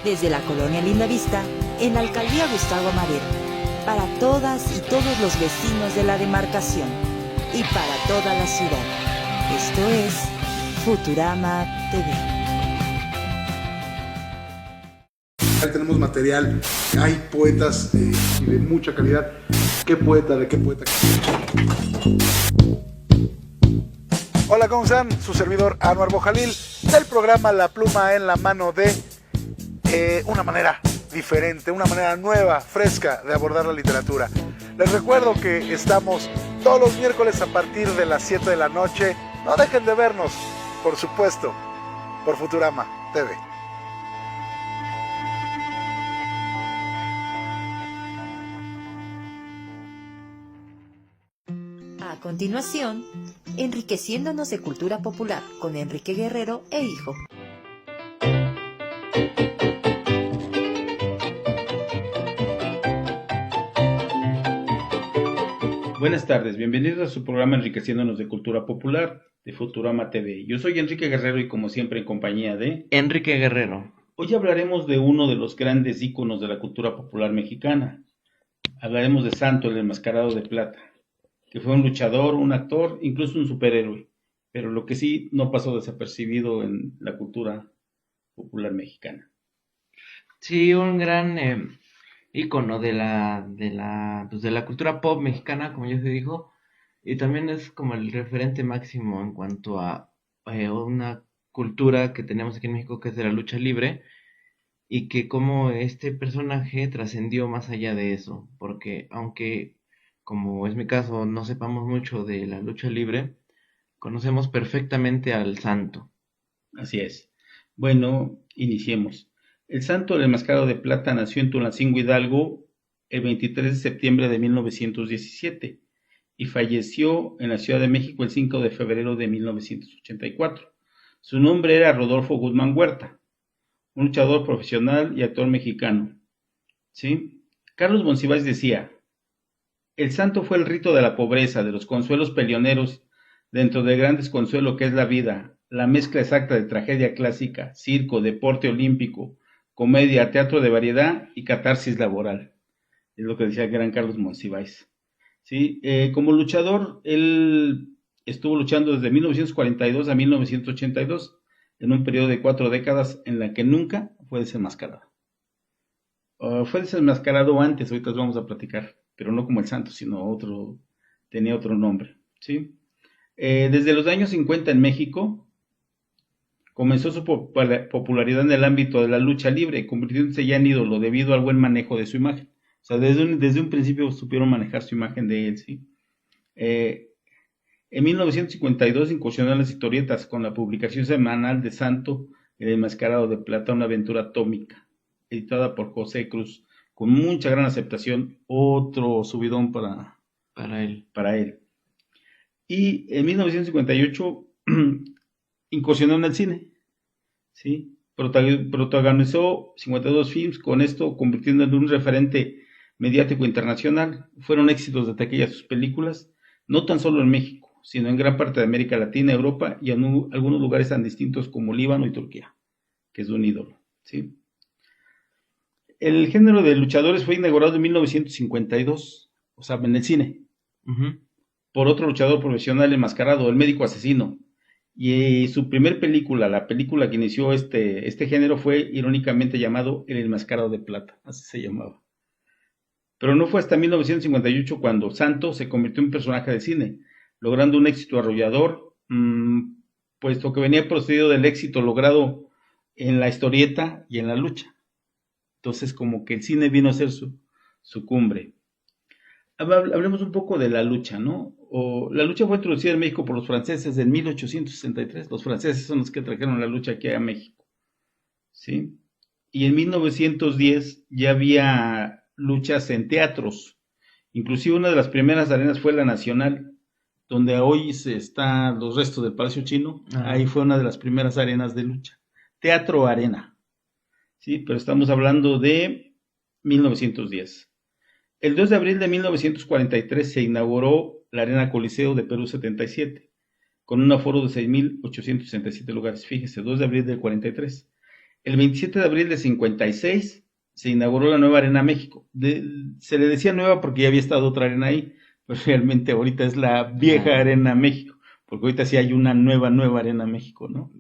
desde la colonia Lindavista, en la alcaldía Gustavo Amadero, para todas y todos los vecinos de la demarcación y para toda la ciudad. Esto es Futurama TV. Ahí tenemos material, hay poetas y de mucha calidad. ¿Qué poeta? ¿De qué poeta? Hola, ¿cómo están? Su servidor Anuar Bojalil, del programa La Pluma en la Mano, de una manera diferente, una manera nueva, fresca de abordar la literatura. Les recuerdo que estamos todos los miércoles a partir de las 7 de la noche. No dejen de vernos, por supuesto, por Futurama TV. A continuación, enriqueciéndonos de cultura popular con Enrique Guerrero e Hijo. Buenas tardes, bienvenidos a su programa Enriqueciéndonos de Cultura Popular de Futurama TV. Yo soy Enrique Guerrero y como siempre en compañía de Enrique Guerrero. Hoy hablaremos de uno de los grandes íconos de la cultura popular mexicana. Hablaremos de Santo, el enmascarado de plata, que fue un luchador, un actor, incluso un superhéroe, pero lo que sí no pasó desapercibido en la cultura popular mexicana. Sí, un gran ícono de la cultura pop mexicana, como ya se dijo, y también es como el referente máximo en cuanto a una cultura que tenemos aquí en México, que es de la lucha libre, y que como este personaje trascendió más allá de eso, porque aunque, como es mi caso, no sepamos mucho de la lucha libre, conocemos perfectamente al Santo. Así es. Bueno, iniciemos. El Santo, el enmascarado de plata, nació en Tulancingo, Hidalgo, el 23 de septiembre de 1917 y falleció en la Ciudad de México el 5 de febrero de 1984. Su nombre era Rodolfo Guzmán Huerta, un luchador profesional y actor mexicano. ¿Sí? Carlos Monsiváis decía: el Santo fue el rito de la pobreza, de los consuelos peleoneros, dentro del gran desconsuelo que es la vida, la mezcla exacta de tragedia clásica, circo, deporte olímpico, comedia, teatro de variedad y catarsis laboral. Es lo que decía el gran Carlos Monsiváis. ¿Sí? Como luchador, él estuvo luchando desde 1942 a 1982, en un periodo de 4 décadas en la que nunca fue desenmascarado. Fue desenmascarado antes, ahorita vamos a platicar, pero no como el Santo, sino tenía otro nombre. ¿Sí? Desde los años 50 en México, comenzó su popularidad en el ámbito de la lucha libre, convirtiéndose ya en ídolo debido al buen manejo de su imagen. O sea, desde un principio supieron manejar su imagen de él, ¿sí? En 1952 incursionó en las historietas con la publicación semanal de Santo, el enmascarado de plata, una aventura atómica, editada por José Cruz, con mucha gran aceptación, otro subidón para él. Y en 1958 incursionó en el cine, ¿sí? Protagonizó 52 films, con esto convirtiéndose en un referente mediático internacional. Fueron éxitos de taquilla sus películas, no tan solo en México, sino en gran parte de América Latina, Europa y en algunos lugares tan distintos como Líbano y Turquía, que es un ídolo, ¿sí? El género de luchadores fue inaugurado en 1952, o sea, en el cine, por otro luchador profesional enmascarado, el médico asesino. Y su primer película, la película que inició este género, fue irónicamente llamado El enmascarado de plata, así se llamaba. Pero no fue hasta 1958 cuando Santo se convirtió en un personaje de cine, logrando un éxito arrollador, puesto que venía procedido del éxito logrado en la historieta y en la lucha. Entonces, como que el cine vino a ser su cumbre. Hablemos un poco de la lucha, ¿no? La lucha fue introducida en México por los franceses en 1863. Los franceses son los que trajeron la lucha aquí a México, ¿sí? Y en 1910 ya había luchas en teatros. Inclusive una de las primeras arenas fue la Nacional, donde hoy están los restos del Palacio Chino. Ahí fue una de las primeras arenas de lucha. Teatro Arena, ¿sí? Pero estamos hablando de 1910. El 2 de abril de 1943 se inauguró la Arena Coliseo de Perú 77, con un aforo de 6.867 lugares. Fíjese, 2 de abril del 43. El 27 de abril de 56 se inauguró la nueva Arena México. Se le decía nueva porque ya había estado otra arena ahí, pero realmente ahorita es la vieja Arena México, porque ahorita sí hay una nueva Arena México, ¿no?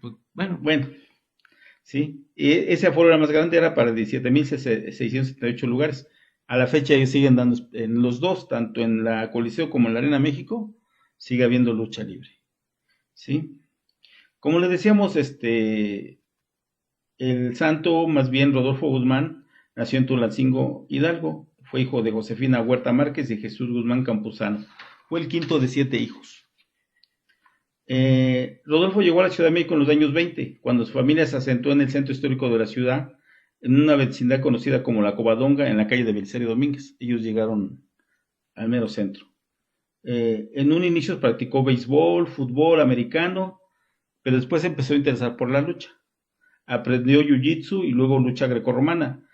Pues, bueno, Bueno, sí, ese aforo era más grande, era para 17.678 lugares. A la fecha ellos siguen dando, en los dos, tanto en la Coliseo como en la Arena México, sigue habiendo lucha libre, ¿sí? Como les decíamos, el santo, más bien Rodolfo Guzmán, nació en Tulancingo, Hidalgo. Fue hijo de Josefina Huerta Márquez y Jesús Guzmán Campuzano. Fue el quinto de 7 hijos. Rodolfo llegó a la Ciudad de México en los años 20, cuando su familia se asentó en el centro histórico de la ciudad, en una vecindad conocida como La Covadonga, en la calle de Belisario Domínguez. Ellos llegaron al mero centro. En un inicio practicó béisbol, fútbol americano, pero después se empezó a interesar por la lucha. Aprendió jiu-jitsu y luego lucha grecorromana.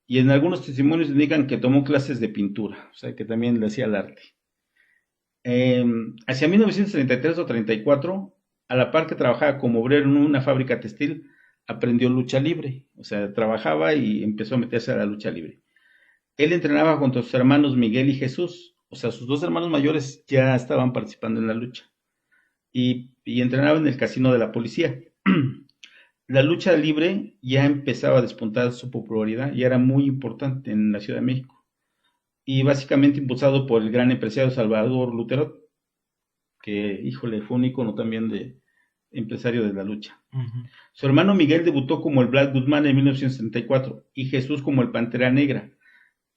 Y en algunos testimonios indican que tomó clases de pintura, o sea que también le hacía el arte. Hacia 1933 o 34, a la par que trabajaba como obrero en una fábrica textil, aprendió lucha libre, o sea, trabajaba y empezó a meterse a la lucha libre. Él entrenaba junto a sus hermanos Miguel y Jesús, o sea, sus dos hermanos mayores ya estaban participando en la lucha, y entrenaba en el casino de la policía. La lucha libre ya empezaba a despuntar su popularidad y era muy importante en la Ciudad de México, y básicamente impulsado por el gran empresario Salvador Lutero, que, híjole, fue un ícono también de empresario de la lucha. Su hermano Miguel debutó como el Blas Guzmán en 1934 y Jesús como el Pantera Negra.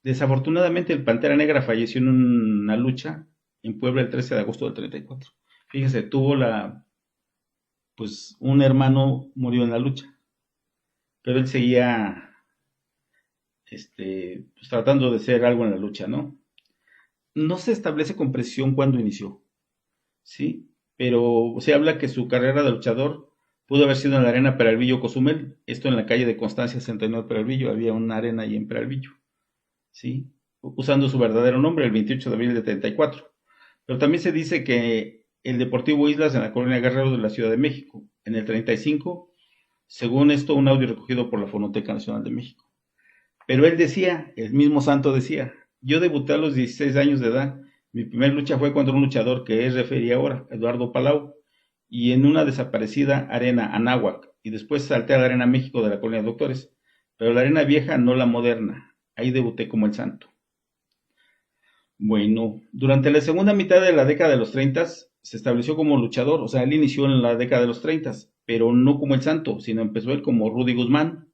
Desafortunadamente el Pantera Negra falleció en una lucha en Puebla el 13 de agosto del 34. Fíjese, pues un hermano murió en la lucha, pero él seguía pues, tratando de ser algo en la lucha, ¿no? No se establece con precisión cuándo inició, ¿sí? Pero se habla que su carrera de luchador pudo haber sido en la arena Peralvillo Cozumel, esto en la calle de Constancia 69 Peralvillo, había una arena ahí en Peralvillo, ¿sí? Usando su verdadero nombre, el 28 de abril de 34. Pero también se dice que el Deportivo Islas en la Colonia Guerrero de la Ciudad de México, en el 35, según esto, un audio recogido por la Fonoteca Nacional de México. Pero él decía, el mismo santo decía, yo debuté a los 16 años de edad, mi primera lucha fue contra un luchador que es referí ahora, Eduardo Palau, y en una desaparecida arena Anáhuac, y después salté a la Arena México de la Colonia de Doctores, pero la arena vieja, no la moderna, ahí debuté como el santo. Bueno, durante la segunda mitad de la década de los 30 se estableció como luchador, o sea, él inició en la década de los 30, pero no como el santo, sino empezó él como Rudy Guzmán,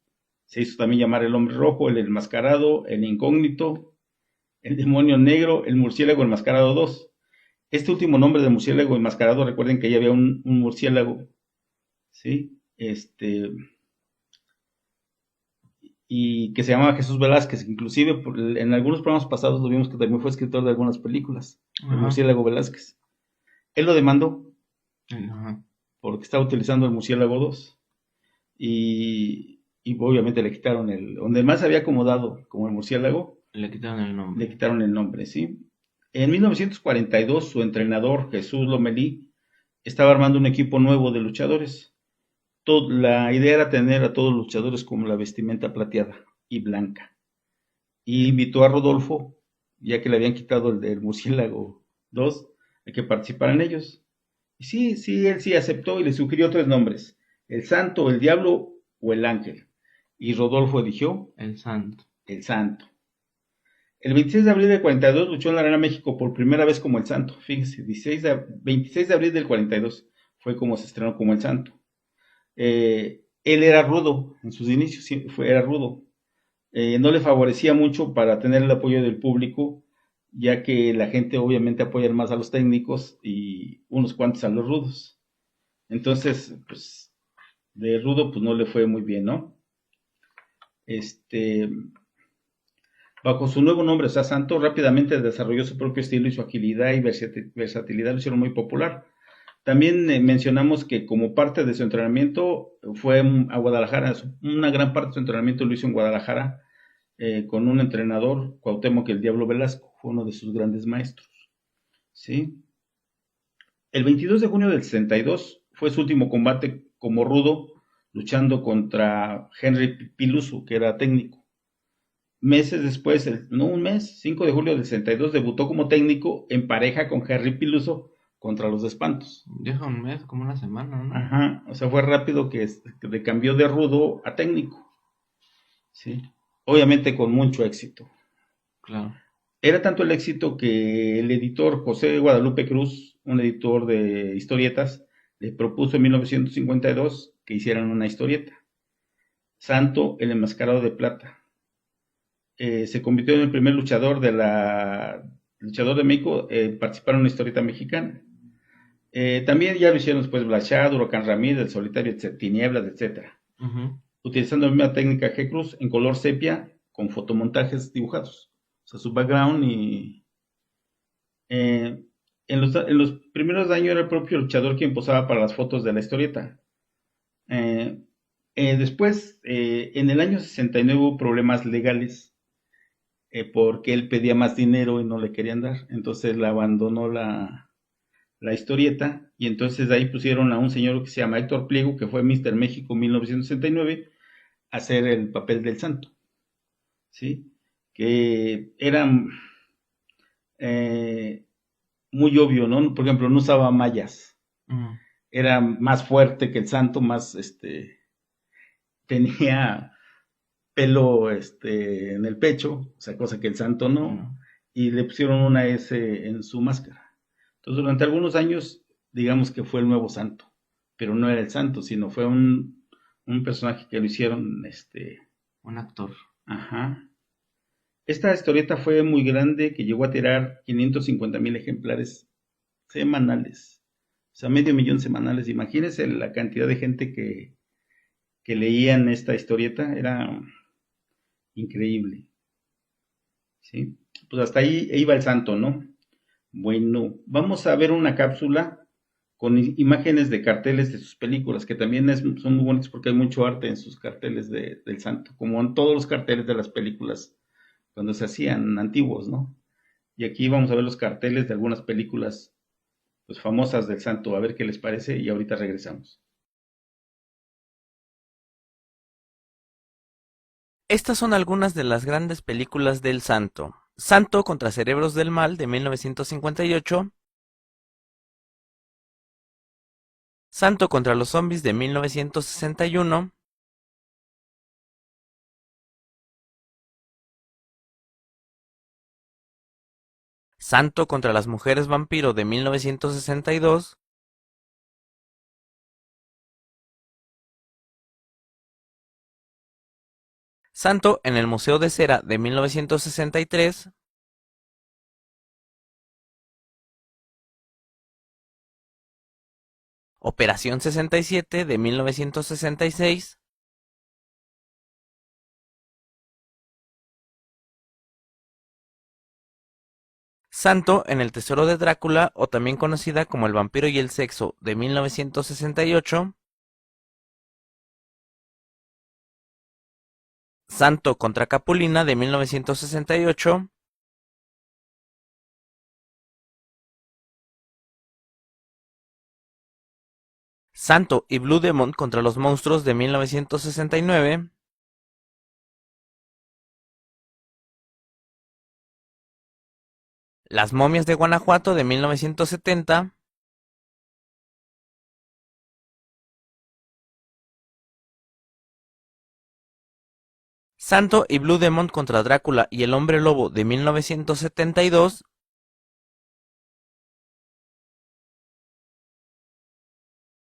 se hizo también llamar el Hombre Rojo, el Enmascarado, el Incógnito, el Demonio Negro, el Murciélago Enmascarado 2. Este último nombre de Murciélago Enmascarado, recuerden que ya había un murciélago, ¿sí? Y que se llamaba Jesús Velázquez, inclusive en algunos programas pasados lo vimos que también fue escritor de algunas películas, el Murciélago Velázquez. Él lo demandó, porque estaba utilizando el Murciélago 2, y obviamente le quitaron donde más había acomodado como el murciélago, le quitaron el nombre. Le quitaron el nombre, ¿sí? En 1942 su entrenador, Jesús Lomelí, estaba armando un equipo nuevo de luchadores. La idea era tener a todos los luchadores con la vestimenta plateada y blanca. Y invitó a Rodolfo, ya que le habían quitado el del Murciélago 2, a que participaran ellos. Y sí, él sí aceptó y le sugirió 3 nombres: el Santo, el Diablo o el Ángel. Y Rodolfo eligió el Santo. El Santo. El 26 de abril del 42 luchó en la Arena México por primera vez como el Santo. Fíjense, 26 de abril del 42 fue como se estrenó como el Santo. Él era rudo en sus inicios, era rudo. No le favorecía mucho para tener el apoyo del público, ya que la gente obviamente apoya más a los técnicos y unos cuantos a los rudos. Entonces, pues, de rudo pues no le fue muy bien, ¿no? Bajo su nuevo nombre, o sea, Santo, rápidamente desarrolló su propio estilo y su agilidad y versatilidad lo hicieron muy popular. También mencionamos que como parte de su entrenamiento fue a Guadalajara, una gran parte de su entrenamiento lo hizo en Guadalajara con un entrenador, Cuauhtémoc el Diablo Velasco, fue uno de sus grandes maestros, ¿sí? El 22 de junio del 62 fue su último combate como rudo luchando contra Henry Piluso, que era técnico. Meses después, no un mes, 5 de julio del 62, debutó como técnico en pareja con Henry Piluso contra los de Espantos. Deja un mes, como una semana, ¿no? Ajá, o sea, fue rápido que cambió de rudo a técnico. Sí, obviamente con mucho éxito. Claro. Era tanto el éxito que el editor José Guadalupe Cruz, un editor de historietas, le propuso en 1952 que hicieran una historieta. Santo, el enmascarado de plata. Se convirtió en el primer luchador de México en participar en una historieta mexicana. También ya lo hicieron después Blachado, Huracán Ramírez, El Solitario, Tinieblas, etc. Utilizando la misma técnica G. Cruz en color sepia con fotomontajes dibujados. O sea, su background y... en los primeros años era el propio luchador quien posaba para las fotos de la historieta. Después, en el año 69 hubo problemas legales porque él pedía más dinero y no le querían dar. Entonces la abandonó la historieta, y entonces de ahí pusieron a un señor que se llama Héctor Pliego, que fue Mr. México 1969, a hacer el papel del santo, ¿sí? Que era muy obvio, ¿no? Por ejemplo, no usaba mallas, era más fuerte que el santo, más, tenía pelo, en el pecho, o sea, cosa que el santo no, y le pusieron una S en su máscara. Entonces, durante algunos años, digamos que fue el nuevo santo, pero no era el santo, sino fue un personaje que lo hicieron, un actor. Ajá. Esta historieta fue muy grande, que llegó a tirar 550,000 ejemplares semanales, o sea, 500,000 semanales. Imagínense la cantidad de gente que leían esta historieta, era increíble, ¿sí? Pues hasta ahí iba el santo, ¿no? Bueno, vamos a ver una cápsula con imágenes de carteles de sus películas, que también son muy bonitos porque hay mucho arte en sus carteles del santo, como en todos los carteles de las películas cuando se hacían antiguos, ¿no? Y aquí vamos a ver los carteles de algunas películas pues, famosas del santo, a ver qué les parece, y ahorita regresamos. Estas son algunas de las grandes películas del santo. Santo contra Cerebros del Mal, de 1958. Santo contra los zombies, de 1961. Santo contra las mujeres vampiro, de 1962. Santo en el Museo de Cera, de 1963. Operación 67, de 1966. Santo en El Tesoro de Drácula, o también conocida como El Vampiro y el Sexo, de 1968. Santo contra Capulina, de 1968. Santo y Blue Demon contra los monstruos, de 1969. Las momias de Guanajuato, de 1970. Santo y Blue Demon contra Drácula y el Hombre Lobo, de 1972.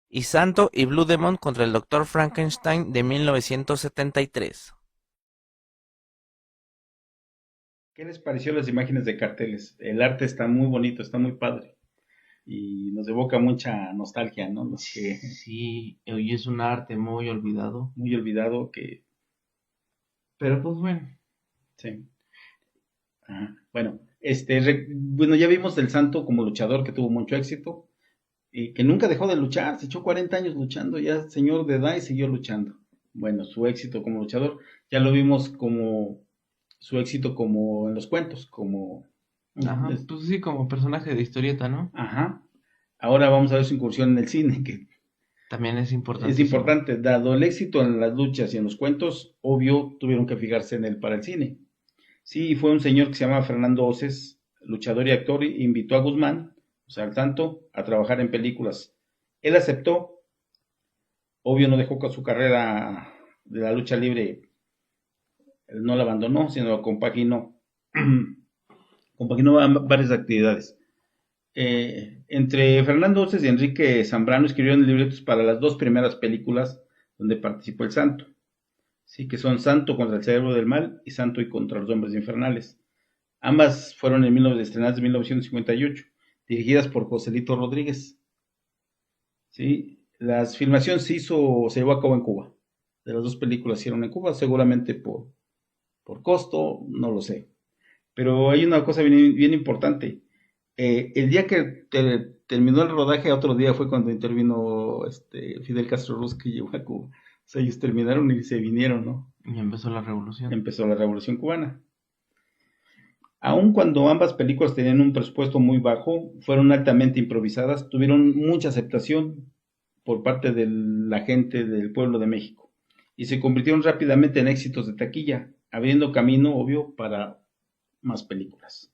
Y Santo y Blue Demon contra el Dr. Frankenstein, de 1973. ¿Qué les pareció las imágenes de carteles? El arte está muy bonito, está muy padre. Y nos evoca mucha nostalgia, ¿no? Los que... Sí, hoy es un arte muy olvidado. Muy olvidado que... Pero pues bueno. Sí. Ajá. Bueno, bueno, ya vimos del santo como luchador que tuvo mucho éxito y que nunca dejó de luchar, se echó 40 años luchando, ya señor de edad y siguió luchando. Bueno, su éxito como luchador, ya lo vimos como su éxito como en los cuentos, como... Ajá, pues sí, como personaje de historieta, ¿no? Ajá. Ahora vamos a ver su incursión en el cine, que También es Es importantísimo. importante, dado el éxito en las luchas y en los cuentos, obvio, tuvieron que fijarse en él para el cine. Sí, fue un señor que se llama Fernando Oces, luchador y actor, y invitó a Guzmán, o sea, al tanto, a trabajar en películas. Él aceptó, obvio no dejó con su carrera de la lucha libre, no la abandonó, sino la compaginó. Compaginó varias actividades. Entre Fernando Oces y Enrique Zambrano escribieron libretos para las dos primeras películas donde participó el Santo. Sí, que son Santo contra el cerebro del mal y Santo y contra los hombres infernales. Ambas fueron estrenadas en 1958, dirigidas por Joselito Rodríguez. ¿Sí? Las filmaciones se llevó a cabo en Cuba. De las dos películas se hicieron en Cuba, seguramente por costo, no lo sé. Pero hay una cosa bien, bien importante. El día que terminó el rodaje, otro día fue cuando intervino Fidel Castro Ruz, que llegó a Cuba. O sea, ellos terminaron y se vinieron, ¿no? Y empezó la revolución. Empezó la Revolución Cubana. Aun cuando ambas películas tenían un presupuesto muy bajo, fueron altamente improvisadas, tuvieron mucha aceptación por parte de la gente del pueblo de México y se convirtieron rápidamente en éxitos de taquilla, abriendo camino, obvio, para más películas.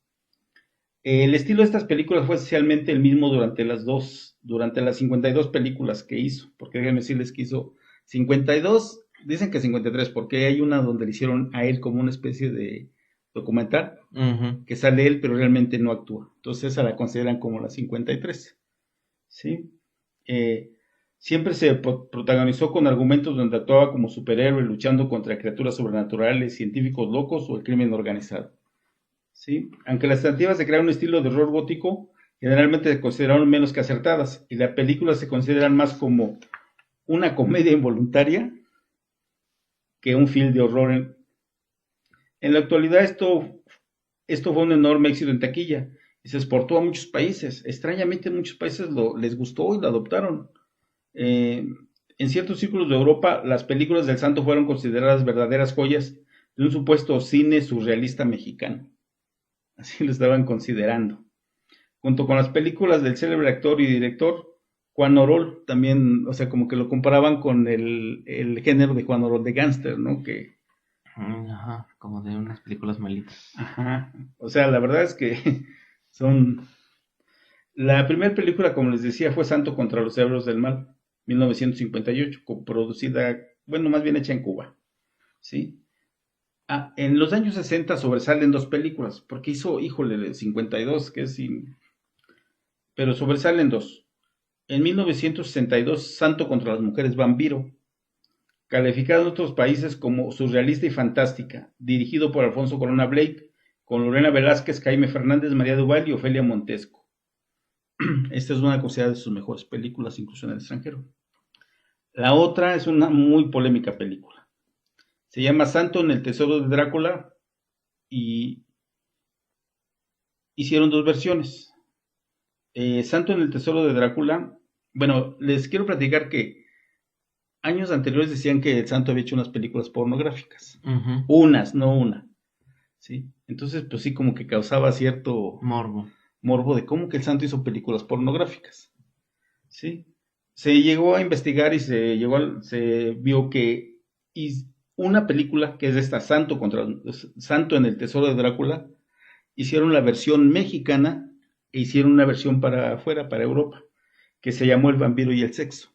El estilo de estas películas fue esencialmente el mismo durante las 52 películas que hizo, porque déjenme decirles que hizo 52, dicen que 53, porque hay una donde le hicieron a él como una especie de documental, que sale él, pero realmente no actúa. Entonces esa la consideran como la 53. ¿Sí? Siempre se protagonizó con argumentos donde actuaba como superhéroe luchando contra criaturas sobrenaturales, científicos locos o el crimen organizado. ¿Sí? Aunque las tentativas de crear un estilo de horror gótico generalmente se consideraron menos que acertadas y las películas se consideran más como una comedia involuntaria que un film de horror. En la actualidad esto fue un enorme éxito en taquilla y se exportó a muchos países. Extrañamente en muchos países les gustó y lo adoptaron. En ciertos círculos de Europa, las películas del Santo fueron consideradas verdaderas joyas de un supuesto cine surrealista mexicano. Así lo estaban considerando. Junto con las películas del célebre actor y director Juan Orol, también, o sea, como que lo comparaban con el género de Juan Orol de gángster, ¿no? Que Ajá, como de unas películas malitas. Ajá, o sea, la verdad es que son... La primera película, como les decía, fue Santo contra los cerebros del mal, 1958, producida, bueno, más bien hecha en Cuba, ¿sí? En los años 60 sobresalen dos películas, porque hizo, híjole, 52, que es sin... Pero sobresalen dos. En 1962, Santo contra las mujeres vampiro, calificado en otros países como surrealista y fantástica, dirigido por Alfonso Corona Blake, con Lorena Velázquez, Jaime Fernández, María Duval y Ofelia Montesco. Esta es una considerada de sus mejores películas, incluso en el extranjero. La otra es una muy polémica película. Se llama Santo en el Tesoro de Drácula y hicieron dos versiones. Santo en el Tesoro de Drácula, bueno, les quiero platicar que años anteriores decían que el Santo había hecho unas películas pornográficas. Unas, no una. ¿Sí? Entonces, pues sí, como que causaba cierto morbo de cómo que el Santo hizo películas pornográficas. ¿Sí? Se llegó a investigar y se vio que una película que es esta, Santo en el Tesoro de Drácula, hicieron la versión mexicana e hicieron una versión para afuera, para Europa, que se llamó El vampiro y el sexo.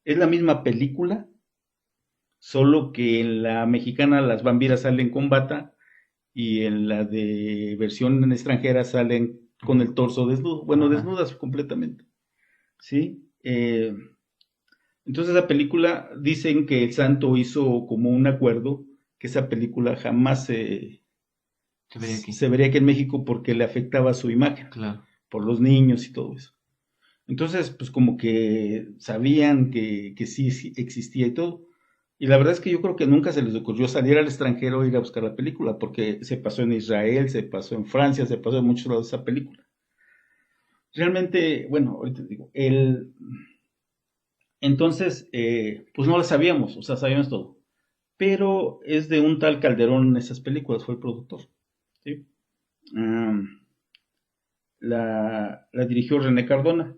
Es la misma película, solo que en la mexicana las vampiras salen con bata y en la de versión extranjera salen con el torso desnudo, bueno, desnudas completamente. ¿Sí? Entonces la película, dicen que el Santo hizo como un acuerdo que esa película jamás se vería aquí en México porque le afectaba su imagen, claro, por los niños y todo eso. Entonces, pues como que sabían que sí existía y todo. Y la verdad es que yo creo que nunca se les ocurrió salir al extranjero e ir a buscar la película, porque se pasó en Israel, se pasó en Francia, se pasó en muchos lados esa película. Realmente, bueno, ahorita digo, entonces, pues no la sabíamos, o sea, sabíamos todo. Pero es de un tal Calderón esas películas, fue el productor. ¿Sí? La dirigió René Cardona.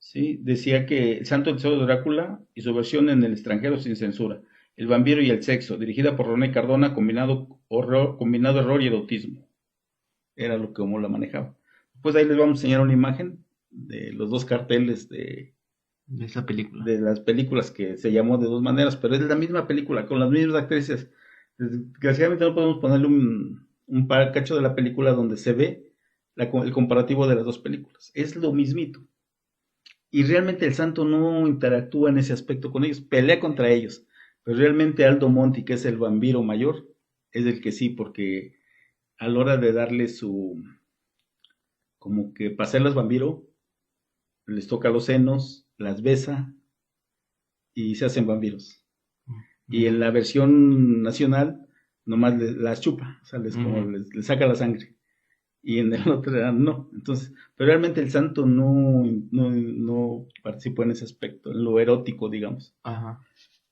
Sí, decía que El Santo Tesoro de Drácula y su versión en el extranjero sin censura. El vampiro y el sexo, dirigida por René Cardona, combinado error y erotismo. Era lo que como la manejaba. Pues ahí les vamos a enseñar una imagen de los dos carteles De esa película. de las películas que se llamó de dos maneras, pero es la misma película, con las mismas actrices. Desgraciadamente no podemos ponerle un cacho de la película donde se ve el comparativo de las dos películas. Es lo mismito. Y realmente el santo no interactúa en ese aspecto con ellos, pelea contra ellos. Pero realmente Aldo Monti, que es el vampiro mayor, es el que sí, porque a la hora de darle como que para hacerlas vampiro, les toca los senos, las besa y se hacen vampiros. Y en la versión nacional, nomás las chupa, o sea, como les saca la sangre. Y en el otro no. Entonces, pero realmente el santo no participó en ese aspecto, en lo erótico, digamos. Ajá.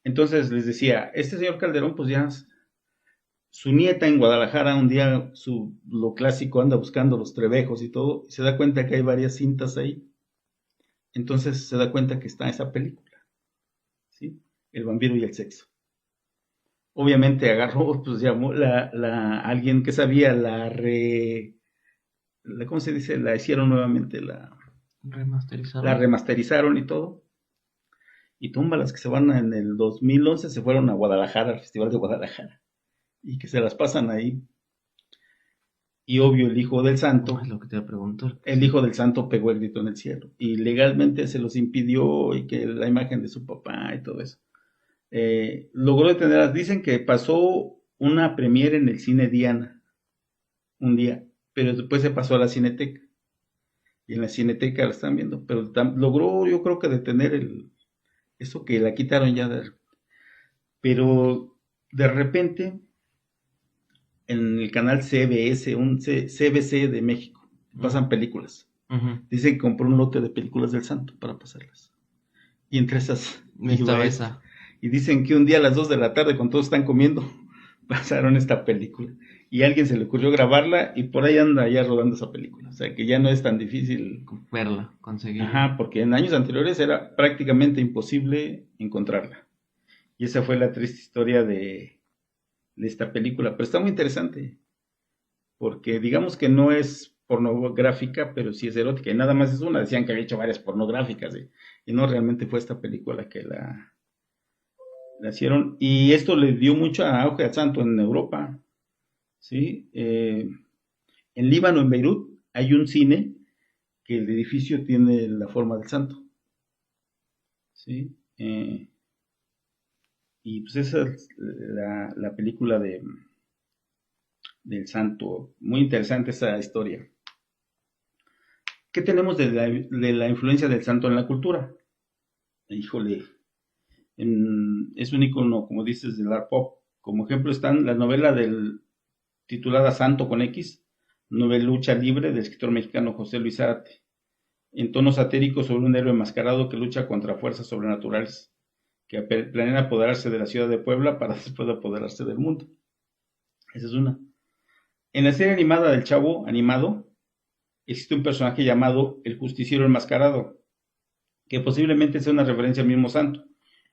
Entonces les decía, este señor Calderón, pues ya su nieta en Guadalajara, un día lo clásico, anda buscando los trebejos y todo, y se da cuenta que hay varias cintas ahí. Entonces se da cuenta que está esa película, ¿sí? El vampiro y el sexo. Obviamente agarró, pues llamó alguien que sabía, ¿cómo se dice? La hicieron nuevamente, la remasterizaron y todo. Y tómbalas que se van en el 2011, se fueron a Guadalajara, al Festival de Guadalajara. Y que se las pasan ahí. Y obvio, el hijo del santo, Es lo que te iba a preguntar. el hijo del santo pegó el grito en el cielo. Y legalmente se los impidió, y que la imagen de su papá y todo eso. Logró detenerlas. Dicen que pasó una premiere en el cine Diana un día, pero después se pasó a la Cineteca. Y en la Cineteca la están viendo. Pero logró, yo creo que detener eso que la quitaron ya. Pero de repente, en el canal CBS, un CBC de México, pasan películas. Dicen que compró un lote de películas del santo para pasarlas. Y entre esas estaba esa. Y dicen que un día a las 2 de la tarde, cuando todos están comiendo, pasaron esta película. Y a alguien se le ocurrió grabarla y por ahí anda ya rodando esa película. O sea que ya no es tan difícil verla, conseguirla. Ajá, porque en años anteriores era prácticamente imposible encontrarla. Y esa fue la triste historia de esta película. Pero está muy interesante. Porque digamos que no es pornográfica, pero sí es erótica. Y nada más es una. Decían que había hecho varias pornográficas. Y no, realmente fue esta película que la hicieron. Y esto le dio mucho auge al santo en Europa. ¿Sí? En Líbano, en Beirut, hay un cine que el edificio tiene la forma del santo. ¿Sí? Y pues esa es la película del santo. Muy interesante esa historia. ¿Qué tenemos de la influencia del santo en la cultura? Híjole, es un icono, como dices, del art pop. Como ejemplo están la novela titulada Santo con X, novelucha libre del escritor mexicano José Luis Zárate, en tono satírico sobre un héroe enmascarado que lucha contra fuerzas sobrenaturales, que planea apoderarse de la ciudad de Puebla para después apoderarse del mundo. Esa es una. En la serie animada del Chavo Animado, existe un personaje llamado el Justiciero Enmascarado, que posiblemente sea una referencia al mismo santo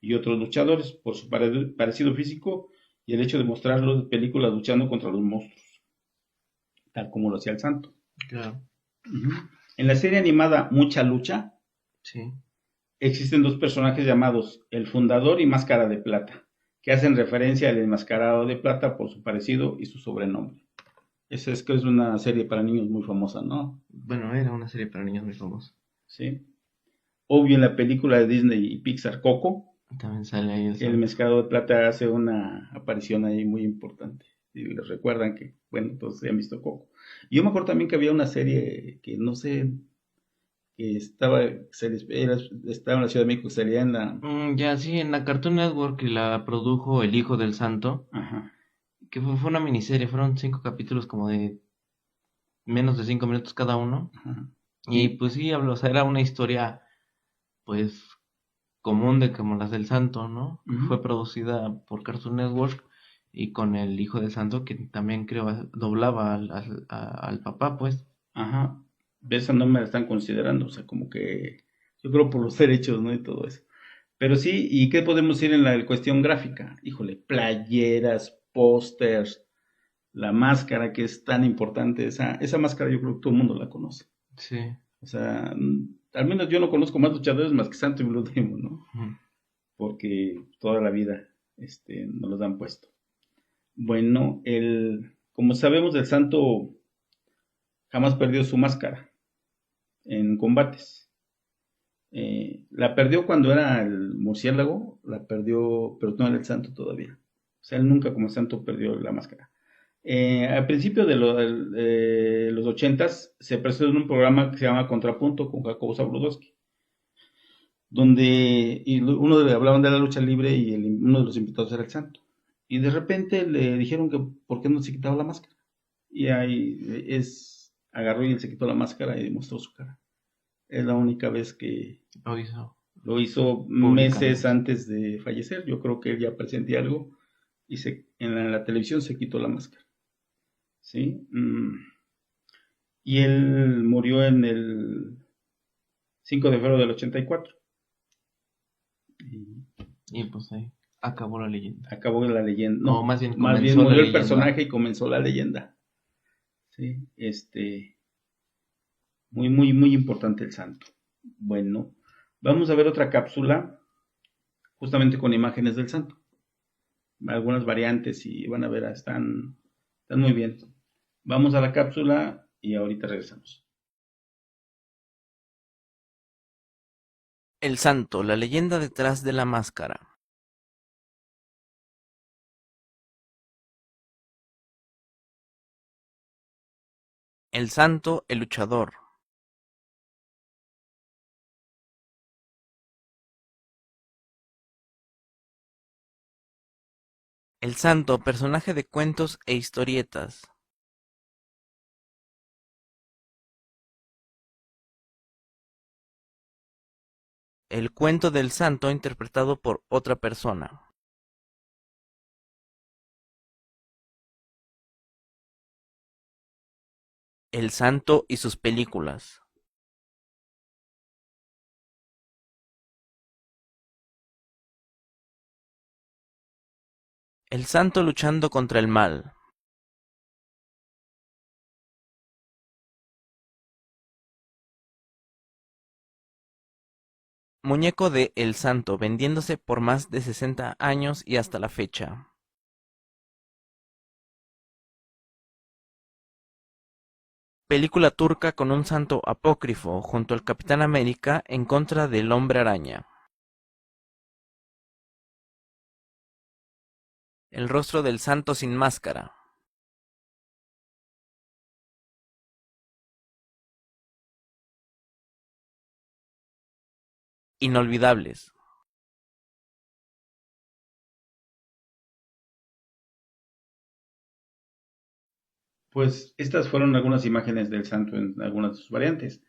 y otros luchadores por su parecido físico y el hecho de mostrarlo en películas luchando contra los monstruos, tal como lo hacía el santo. Claro. En la serie animada Mucha Lucha, sí, existen dos personajes llamados el Fundador y Máscara de Plata, que hacen referencia al enmascarado de plata por su parecido y su sobrenombre. Esa es una serie para niños muy famosa, ¿no? Bueno, era una serie para niños muy famosa. Sí. Obvio, en la película de Disney y Pixar Coco, también sale ahí el enmascarado de plata hace una aparición ahí muy importante. Y les recuerdan que, bueno, todos han visto Coco. Y yo me acuerdo también que había una serie que no sé, que estaba en la Ciudad de México, que salía en la... ya, sí, en la Cartoon Network, y la produjo El Hijo del Santo. Ajá. Que fue una miniserie, fueron 5 capítulos como de menos de 5 minutos cada uno. Ajá. Y pues sí, o sea, era una historia pues común de como las del santo, ¿no? Uh-huh. Fue producida por Cartoon Network y con el Hijo del Santo, que también creo doblaba al papá, pues. Ajá. Esa no me la están considerando, o sea, como que Yo creo por los derechos, ¿no? Y todo eso. Pero sí, ¿y qué podemos decir en la cuestión gráfica? Híjole, playeras, pósters, la máscara que es tan importante, esa máscara yo creo que todo el mundo la conoce. Sí. O sea, al menos yo no conozco más luchadores más que Santo y Blue Demon, ¿no? Ujú. Porque toda la vida nos los han puesto. Bueno, como sabemos, el Santo jamás perdió su máscara en combates. La perdió cuando era el murciélago, la perdió, pero no era el Santo todavía. O sea, él nunca como Santo perdió la máscara. Al principio de los 80s se presentó en un programa que se llama Contrapunto con Jacobo Zabludowski, donde hablaban de la lucha libre y uno de los invitados era el Santo. Y de repente le dijeron que por qué no se quitaba la máscara. Y ahí agarró y él se quitó la máscara y mostró su cara. Es la única vez que Lo hizo lo hizo meses antes de fallecer. Yo creo que él ya presentía algo y en la televisión se quitó la máscara. ¿Sí? Y él murió en el 5 de febrero del 84. Y pues ahí acabó la leyenda. Acabó la leyenda. No, más bien murió la el leyenda. personaje y comenzó la leyenda. Sí, muy, muy, muy importante el Santo. Bueno, vamos a ver otra cápsula, justamente con imágenes del Santo. Algunas variantes y van a ver, están muy bien. Vamos a la cápsula y ahorita regresamos. El Santo, la leyenda detrás de la máscara. El Santo, el luchador. El Santo, personaje de cuentos e historietas. El cuento del Santo interpretado por otra persona. El Santo y sus películas. El Santo luchando contra el mal. Muñeco de El Santo vendiéndose por más de 60 años y hasta la fecha. Película turca con un santo apócrifo junto al Capitán América en contra del Hombre Araña. El rostro del santo sin máscara. Inolvidables. Pues estas fueron algunas imágenes del Santo en algunas de sus variantes.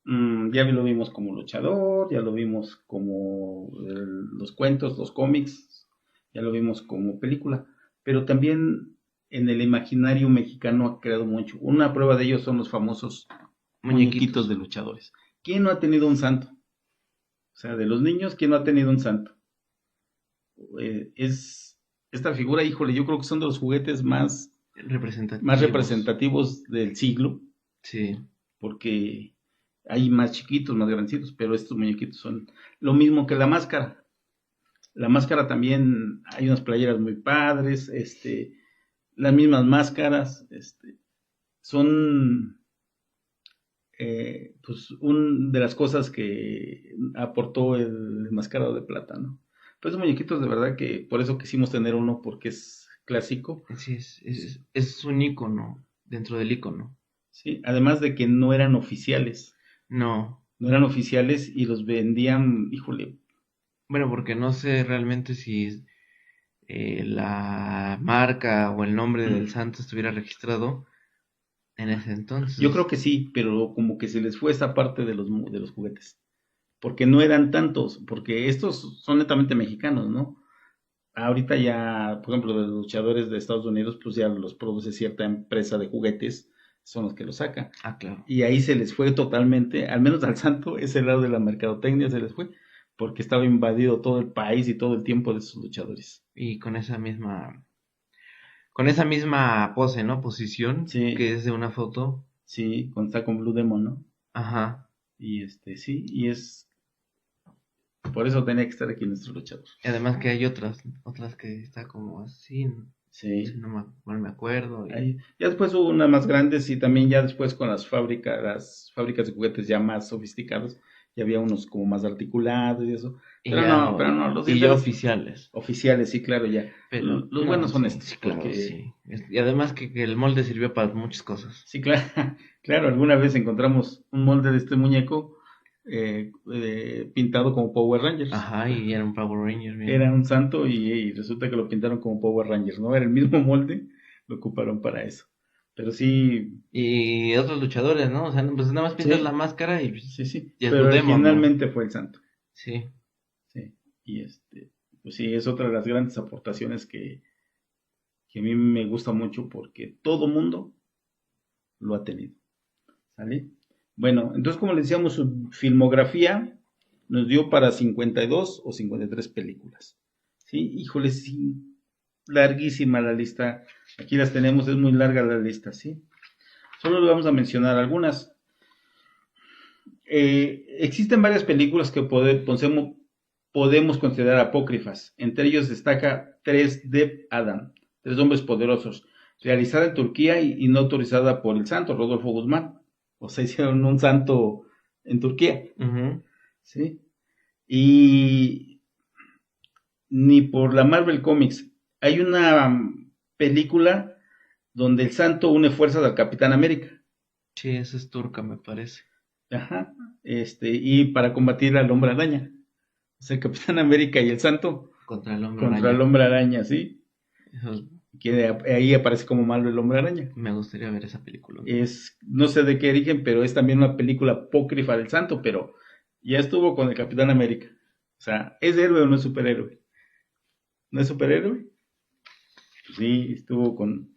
Ya lo vimos como luchador, ya lo vimos como los cuentos, los cómics, ya lo vimos como película, pero también en el imaginario mexicano ha creado mucho. Una prueba de ello son los famosos muñequitos de luchadores. ¿Quién no ha tenido un santo? O sea, de los niños, ¿quién no ha tenido un santo? Esta figura, híjole, yo creo que son de los juguetes más representativos del siglo. Sí. Porque hay más chiquitos, más grandecitos, pero estos muñequitos son lo mismo que la máscara. La máscara también, hay unas playeras muy padres, las mismas máscaras, son pues de las cosas que aportó el enmascarado de plata, ¿no? Pues muñequitos de verdad que por eso quisimos tener uno, porque es clásico. Sí, es un icono dentro del icono. Sí, además de que no eran oficiales. No eran oficiales y los vendían, híjole. Bueno, porque no sé realmente si la marca o el nombre del santo estuviera registrado en ese entonces. Yo creo que sí, pero como que se les fue esa parte de los juguetes. Porque no eran tantos, porque estos son netamente mexicanos, ¿no? Ahorita ya, por ejemplo, los luchadores de Estados Unidos, pues ya los produce cierta empresa de juguetes son los que lo sacan. Ah, claro. Y ahí se les fue totalmente, al menos al Santo, ese lado de la mercadotecnia se les fue, porque estaba invadido todo el país y todo el tiempo de sus luchadores. Y con esa misma pose, ¿no? Posición, Sí. que es de una foto. Sí, está con Blue Demon, ¿no? Ajá. Y sí, y es... Por eso tenía que estar aquí nuestro luchador. Y además que hay otras que está como así, Sí. no me acuerdo. Ahí. Ya después hubo unas más grandes y también ya después con las fábricas de juguetes ya más sofisticados, ya había unos como más articulados y eso. Pero no, los y ya oficiales. Oficiales, sí, claro, ya. Pero Los buenos son sí, estos. sí, claro, porque... sí. Y además que el molde sirvió para muchas cosas. Sí, claro, claro, alguna vez encontramos un molde de este muñeco pintado como Power Rangers. Ajá, y era un Power Ranger. Mira. Era un santo y resulta que lo pintaron como Power Rangers, ¿no? Era el mismo molde, lo ocuparon para eso. Pero sí, Y otros luchadores, ¿no? O sea, pues nada más pintas Sí. la máscara y sí, y es pero Blue Demon, ¿no? originalmente fue el santo. Sí. Sí, y pues sí, es otra de las grandes aportaciones que a mí me gusta mucho porque todo mundo lo ha tenido. ¿Sale? Bueno, entonces como le decíamos, su filmografía nos dio para 52 o 53 películas. ¿Sí? Híjole, sí, larguísima la lista. Aquí las tenemos, es muy larga la lista, ¿sí? Solo le vamos a mencionar algunas. Existen varias películas que podemos considerar apócrifas. Entre ellos destaca 3 de Adam, 3 hombres poderosos, realizada en Turquía y no autorizada por el santo Rodolfo Guzmán. O sea, hicieron un santo en Turquía, Ujú. ¿sí? Y ni por la Marvel Comics. Hay una película donde el santo une fuerzas al Capitán América. Sí, esa es turca, me parece. Ajá. Y para combatir al Hombre Araña. O sea, el Capitán América y el santo Contra el hombre contra araña. el Hombre Araña, ¿sí? Eso- Que ahí aparece como malo el Hombre Araña. me gustaría ver esa película. No sé de qué origen, pero es también una película apócrifa del santo, pero ya estuvo con el Capitán América. O sea, ¿es héroe o no es superhéroe? ¿No es superhéroe? Pues sí, estuvo con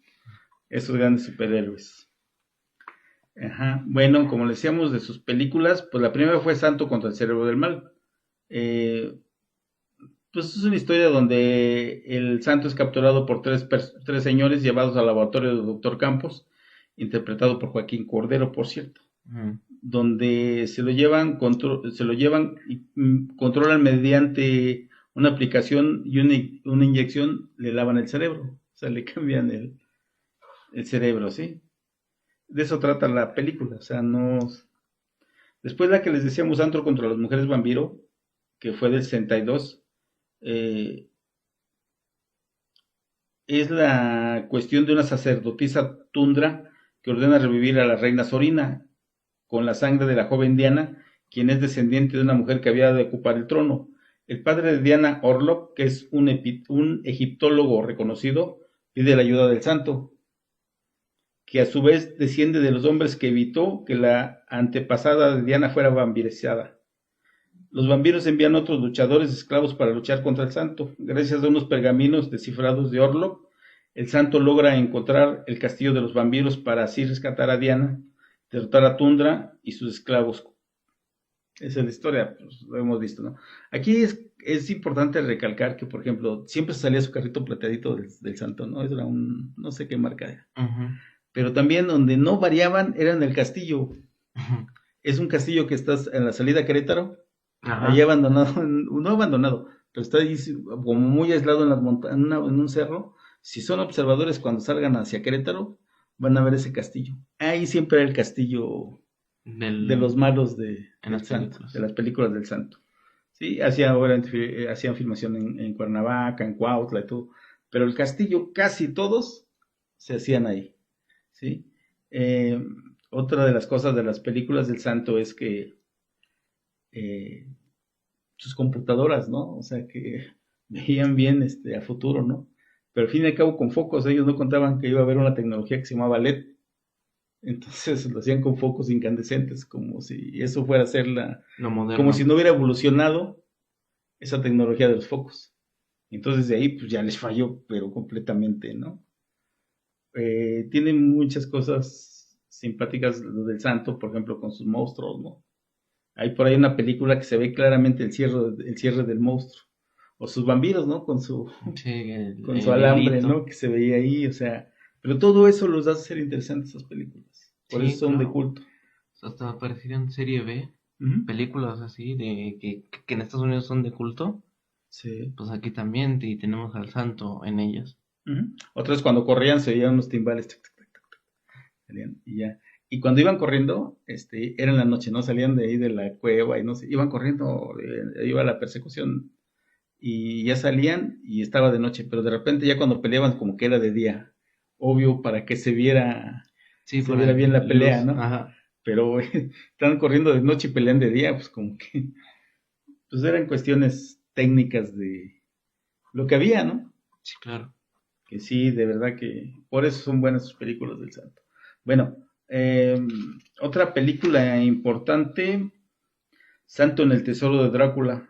esos grandes superhéroes. Ajá. Bueno, como le decíamos de sus películas, pues la primera fue Santo contra el Cerebro del Mal. Pues es una historia donde el santo es capturado por tres señores llevados al laboratorio del doctor Campos, interpretado por Joaquín Cordero, por cierto, Ujú. donde se lo llevan y controlan mediante una aplicación y una inyección, le lavan el cerebro, o sea, le cambian el cerebro, ¿sí? De eso trata la película, o sea, no... Después la que les decíamos, Antro contra las mujeres vampiro, que fue del 62, es la cuestión de una sacerdotisa tundra que ordena revivir a la reina Sorina con la sangre de la joven Diana, quien es descendiente de una mujer que había de ocupar el trono. El padre de Diana, Orlok, que es un egiptólogo reconocido, pide la ayuda del santo, que a su vez desciende de los hombres que evitó que la antepasada de Diana fuera vampirizada. Los vampiros envían otros luchadores esclavos para luchar contra el santo. Gracias a unos pergaminos descifrados de Orlok, el santo logra encontrar el castillo de los vampiros para así rescatar a Diana, derrotar a Tundra y sus esclavos. Esa es la historia, pues, lo hemos visto, ¿no? Aquí es importante recalcar que, por ejemplo, siempre salía su carrito plateadito del santo, ¿no? Eso era no sé qué marca era. Ujú. Pero también donde no variaban era en el castillo. Ujú. Es un castillo que está en la salida a Querétaro, Ajá. ahí abandonado, no abandonado, pero está ahí como muy aislado en las montañas, en un cerro. Si son observadores cuando salgan hacia Querétaro, van a ver ese castillo. Ahí siempre era el castillo de los malos del las santo, películas. de las películas del santo. Sí, hacían filmación en Cuernavaca, en Cuautla y todo, pero el castillo casi todos se hacían ahí. ¿Sí? Otra de las cosas de las películas del santo es que sus computadoras, ¿no? O sea, que veían bien a futuro, ¿no? Pero al fin y al cabo con focos, ellos no contaban que iba a haber una tecnología que se llamaba LED. Entonces lo hacían con focos incandescentes, como si eso fuera a ser Lo moderno. como si no hubiera evolucionado esa tecnología de los focos. Entonces de ahí pues ya les falló, pero completamente, ¿no? Tiene muchas cosas simpáticas lo del santo, por ejemplo, con sus monstruos, ¿no? Hay por ahí una película que se ve claramente el cierre del monstruo. O sus vampiros, ¿no? Sí, Con su alambre, hilito. ¿no? Que se veía ahí, o sea. Pero todo eso los hace ser interesantes esas películas. Por Sí, eso son de claro. culto. Hasta aparecieron serie B, Ujú. películas así de que en Estados Unidos son de culto. Sí. Pues aquí también y tenemos al santo en ellas. Ujú. Otras cuando corrían se oían unos timbales. Tac, tac, tac, tac, tac, salían y ya. Y cuando iban corriendo, era en la noche, ¿no? Salían de ahí de la cueva y no sé, iban corriendo, iba la persecución y ya salían y estaba de noche, pero de repente ya cuando peleaban como que era de día, obvio para que Sí, se para viera bien la pelea, luz, ¿no? ajá, Pero están corriendo de noche y pelean de día, pues como que, pues eran cuestiones técnicas de lo que había, ¿no? sí, claro. Que sí, de verdad que por eso son buenas sus películas del santo. Bueno, eh, otra película importante, Santo en el Tesoro de Drácula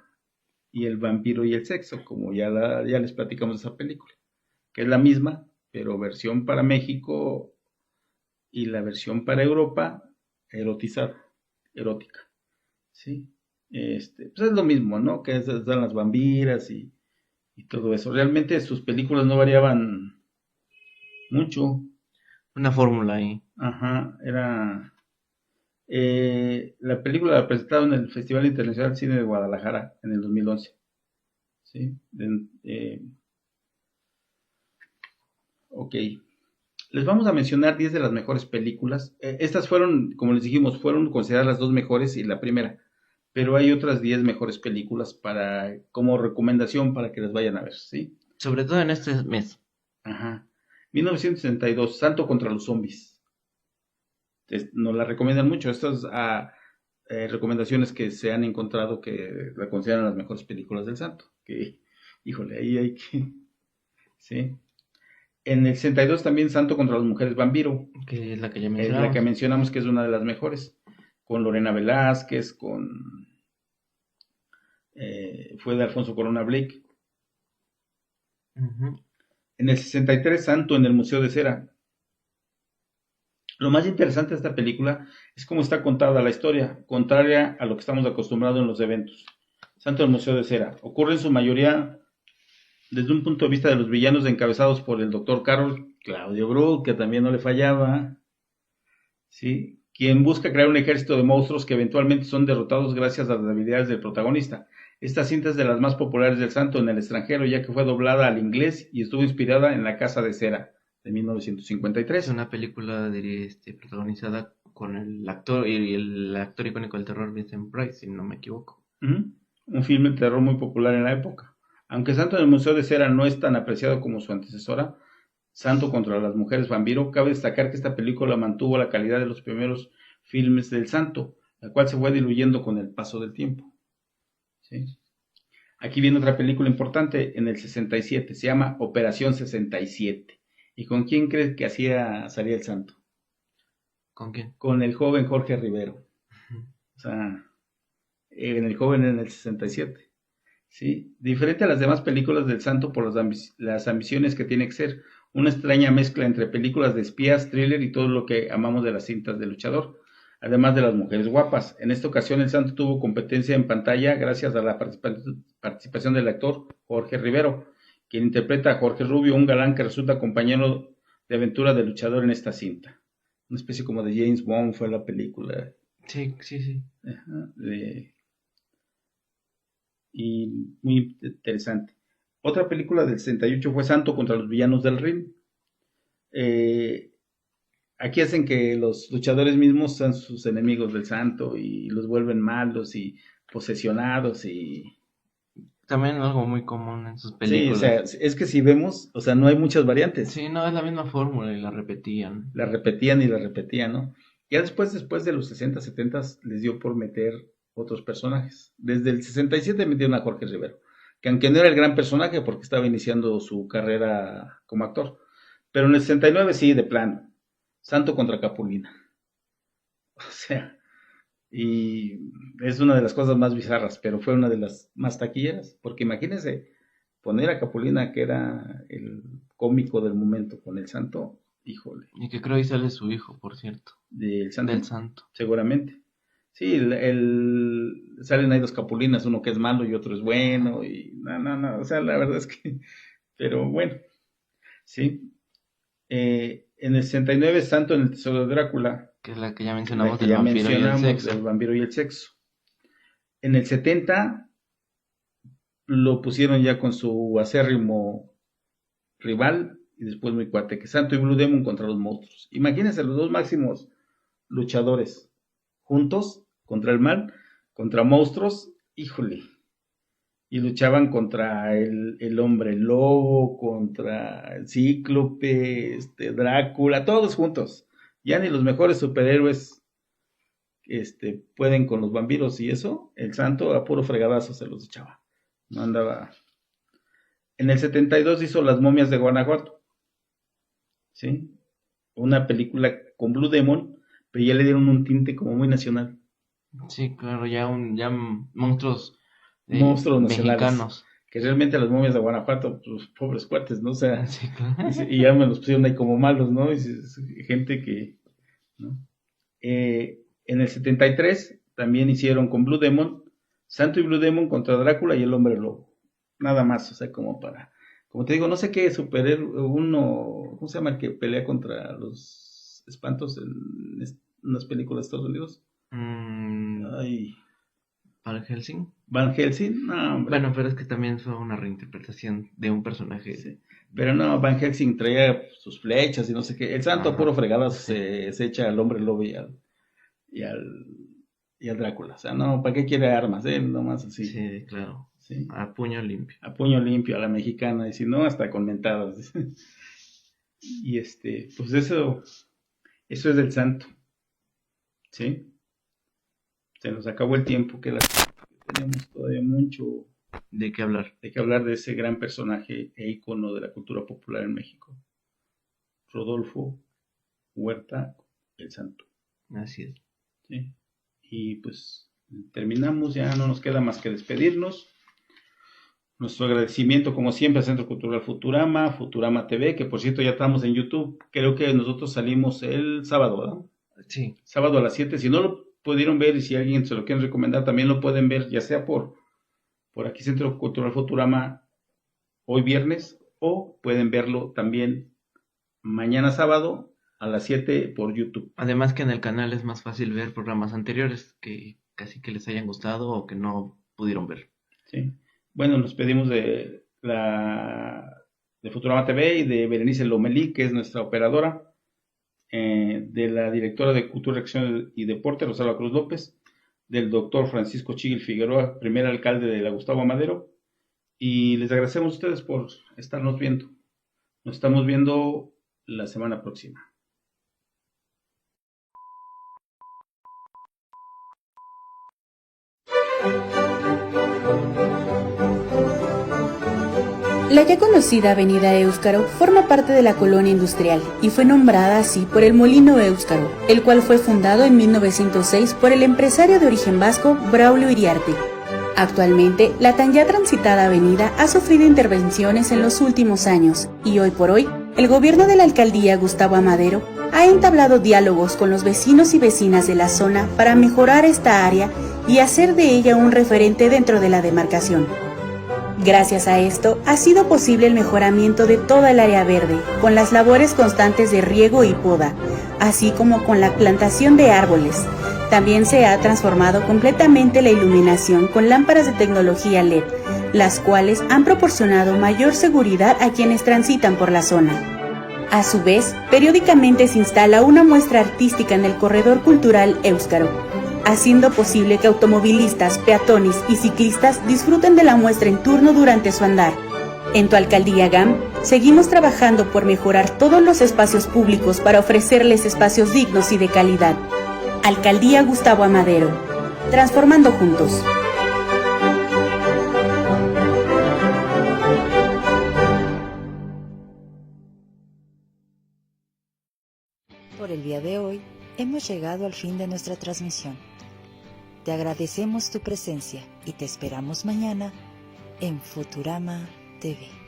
y el vampiro y el sexo, como ya les platicamos de esa película, que es la misma, pero versión para México y la versión para Europa, erotizada, erótica, ¿sí? Pues es lo mismo, ¿no? Que están las vampiras y todo eso. Realmente sus películas no variaban mucho. Una fórmula ahí. Ajá, la película la presentaron en el Festival Internacional de Cine de Guadalajara en el 2011. ¿Sí? Ok. Les vamos a mencionar 10 de las mejores películas. Estas fueron, como les dijimos, fueron consideradas las dos mejores y la primera. Pero hay otras 10 mejores películas como recomendación para que las vayan a ver, ¿sí? Sobre todo en este mes. Ajá. 1962, Santo contra los zombies. Nos la recomiendan mucho. Estas recomendaciones que se han encontrado que la consideran las mejores películas del santo. Que, híjole, ahí hay que... Sí. En el 62 también Santo contra las mujeres vampiro. Que es la que ya Es la que mencionamos. mencionamos que es una de las mejores. Con Lorena Velázquez, fue de Alfonso Corona Blake. Ujú. En el 63 Santo en el Museo de Cera. Lo más interesante de esta película es cómo está contada la historia, contraria a lo que estamos acostumbrados en los eventos. Santo del Museo de Cera. Ocurre en su mayoría desde un punto de vista de los villanos encabezados por el doctor Carol Claudio Groot, que también no le fallaba, ¿sí? Quien busca crear un ejército de monstruos que eventualmente son derrotados gracias a las habilidades del protagonista. Esta cinta es de las más populares del santo en el extranjero, ya que fue doblada al inglés y estuvo inspirada en La Casa de Cera, de Es 1953. una película protagonizada con el actor icónico del terror Vincent Price, si no me equivoco. Un filme de terror muy popular en la época. Aunque Santo en el Museo de Cera no es tan apreciado como su antecesora, Santo contra las mujeres vampiro, cabe destacar que esta película mantuvo la calidad de los primeros filmes del Santo, la cual se fue diluyendo con el paso del tiempo. ¿Sí? Aquí viene otra película importante en el 67, se llama Operación 67. ¿Y con quién crees que salía el Santo? ¿Con quién? Con el joven Jorge Rivero. O sea, en el joven en el 67. ¿Sí? Diferente a las demás películas del Santo por las ambiciones que tiene que ser. Una extraña mezcla entre películas de espías, thriller y todo lo que amamos de las cintas de luchador, además de las mujeres guapas. En esta ocasión el Santo tuvo competencia en pantalla gracias a la participación del actor Jorge Rivero, quien interpreta a Jorge Rubio, un galán que resulta compañero de aventura del luchador en esta cinta. Una especie como de James Bond fue la película. Sí. Ajá, y muy interesante. Otra película del 68 fue Santo contra los villanos del ring. Aquí hacen que los luchadores mismos sean sus enemigos del Santo y los vuelven malos y posesionados y... También algo muy común en sus Sí, o películas. sea, es que si vemos, o sea, no hay muchas variantes. Sí, no, es la misma fórmula y la repetían. La repetían y la repetían, ¿no? Ya después de los 60, 70 les dio por meter otros personajes. Desde el 67 metieron a Jorge Rivero, que aunque no era el gran personaje porque estaba iniciando su carrera como actor, pero en el 69 sí, de plano, Santo contra Capulina. O sea, y es una de las cosas más bizarras, pero fue una de las más taquilleras, porque imagínense poner a Capulina, que era el cómico del momento, con el Santo, híjole, Y que creo ahí sale su hijo, por cierto, del santo, del santo. seguramente. Sí, salen ahí dos capulinas, uno que es malo y otro es bueno, y no, o sea, la verdad es que, pero bueno, sí. En el 69, Santo en el Tesoro de Drácula, Que es la que ya la mencionamos que del ya vampiro y el mencionamos, sexo. del vampiro y el sexo. En el 70 lo pusieron ya con su acérrimo rival y después muy cuate, que Santo y Blue Demon contra los monstruos. Imagínense los dos máximos luchadores juntos contra el mal, contra monstruos, híjole. Y luchaban contra el hombre lobo, contra el cíclope, Drácula, todos juntos. Ya ni los mejores superhéroes pueden con los vampiros y eso. El santo a puro fregadazo se los echaba. No andaba. En el 72 hizo Las momias de Guanajuato. ¿Sí? Una película con Blue Demon, pero ya le dieron un tinte como muy nacional. Sí, claro, ya monstruos Monstruos nacionales. mexicanos. Que realmente las momias de Guanajuato, pues pobres cuates, ¿no? O sea, Sí, claro. y ya me los pusieron ahí como malos, ¿no? Gente que, ¿no? En el 73 también hicieron con Blue Demon, Santo y Blue Demon contra Drácula y el Hombre Lobo. Nada más, o sea, como te digo, no sé qué superhéroe, ¿cómo se llama el que pelea contra los espantos en unas películas de Estados Unidos? Ay, ¿Para Helsing? Van Helsing, no, hombre. Bueno, pero es que también fue una reinterpretación de un personaje. Sí. Pero no, Van Helsing traía sus flechas y no sé qué. El santo Ajá. puro fregado se echa al Hombre Lobo y al Drácula. O sea, no, ¿para qué quiere armas? Nomás así. Sí, claro. Sí. A puño limpio. A puño limpio a la mexicana, y si no, hasta con mentadas. Y pues eso es del santo. ¿Sí? Se nos acabó el tiempo, tenemos todavía mucho ¿De qué hablar? de ese gran personaje e ícono de la cultura popular en México. Rodolfo Huerta, el santo. Así es. ¿Sí? Y pues terminamos, ya no nos queda más que despedirnos. Nuestro agradecimiento, como siempre, al Centro Cultural Futurama, Futurama TV, que por cierto ya estamos en YouTube. Creo que nosotros salimos el sábado, ¿verdad? Sí. Sábado a las 7. Si no lo pudieron ver y si alguien se lo quiere recomendar, también lo pueden ver, ya sea por aquí Centro Cultural Futurama hoy viernes, o pueden verlo también mañana sábado a las 7 por YouTube. Además que en el canal es más fácil ver programas anteriores que casi que les hayan gustado o que no pudieron ver. Sí. Bueno, nos pedimos de Futurama TV y de Berenice Lomelí, que es nuestra operadora, de la directora de Cultura, Acción y Deporte, Rosalba Cruz López, del doctor Francisco Chigil Figueroa, primer alcalde de la Gustavo Amadero, y les agradecemos a ustedes por estarnos viendo. Nos estamos viendo la semana próxima. La ya conocida Avenida Éuskaro forma parte de la colonia industrial y fue nombrada así por el Molino Éuskaro, el cual fue fundado en 1906 por el empresario de origen vasco Braulio Iriarte. Actualmente, la tan ya transitada avenida ha sufrido intervenciones en los últimos años y hoy por hoy, el gobierno de la alcaldía Gustavo Amadero ha entablado diálogos con los vecinos y vecinas de la zona para mejorar esta área y hacer de ella un referente dentro de la demarcación. Gracias a esto, ha sido posible el mejoramiento de toda el área verde, con las labores constantes de riego y poda, así como con la plantación de árboles. También se ha transformado completamente la iluminación con lámparas de tecnología LED, las cuales han proporcionado mayor seguridad a quienes transitan por la zona. A su vez, periódicamente se instala una muestra artística en el Corredor Cultural Éuskaro, haciendo posible que automovilistas, peatones y ciclistas disfruten de la muestra en turno durante su andar. En tu alcaldía GAM, seguimos trabajando por mejorar todos los espacios públicos para ofrecerles espacios dignos y de calidad. Alcaldía Gustavo Amadero, transformando juntos. Por el día de hoy, hemos llegado al fin de nuestra transmisión. Te agradecemos tu presencia y te esperamos mañana en Futurama TV.